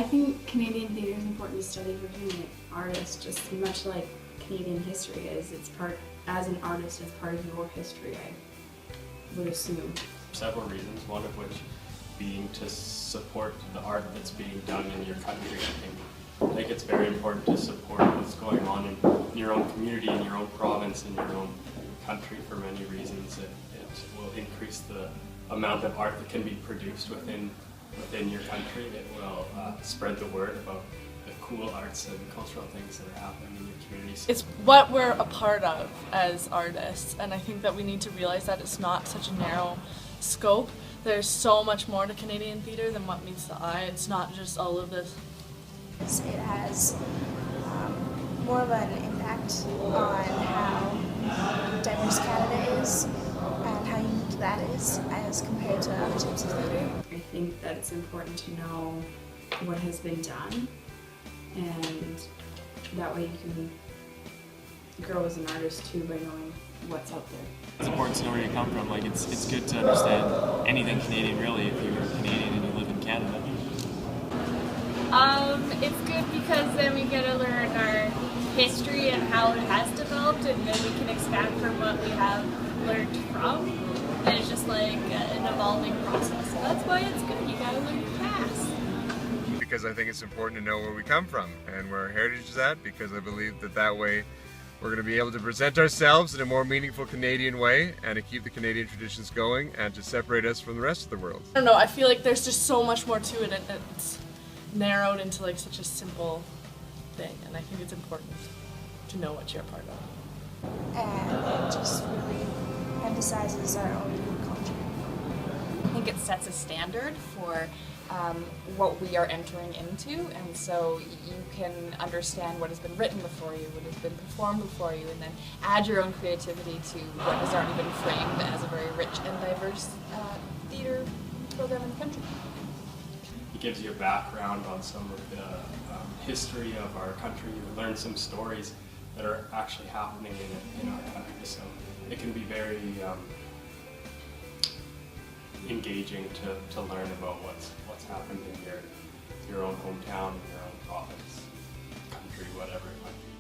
I think Canadian theatre is important to study for being an artist, just much like Canadian history is. It's part, as an artist, it's part of your history, I would assume. Several reasons, one of which being to support the art that's being done in your country. I think it's very important to support what's going on in your own community, in your own province, in your own country for many reasons. It will increase the amount of art that can be produced within your country. It will spread the word about the cool arts and cultural things that are happening in your communities. It's what we're a part of as artists, and I think that we need to realize that it's not such a narrow scope. There's so much more to Canadian theatre than what meets the eye. It's not just all of this. It has more of an impact on how diverse Canada is and how unique that is as compared to other types of theatre. I think that it's important to know what has been done, and that way you can grow as an artist too by knowing what's out there. It's important to know where you come from. Like it's good to understand anything Canadian really if you're Canadian and you live in Canada. It's good because then we get to learn our history and how it has developed, and then we can expand from what we have learned from. And it's just like an evolving process. So that's why it's good. You gotta learn fast. Because I think it's important to know where we come from and where our heritage is at, because I believe that way we're going to be able to present ourselves in a more meaningful Canadian way and to keep the Canadian traditions going and to separate us from the rest of the world. I don't know, I feel like there's just so much more to it, and it's narrowed into like such a simple thing, and I think it's important to know what you're a part of. And it just really emphasizes our own culture. I think it sets a standard for what we are entering into, and so you can understand what has been written before you, what has been performed before you, and then add your own creativity to what has already been framed as a very rich and diverse theatre program in the country. It gives you a background on some of the history of our country. You learn some stories that are actually happening in our country, so it can be very engaging to learn about what's happened in your own hometown, in your own province, country, whatever it might be.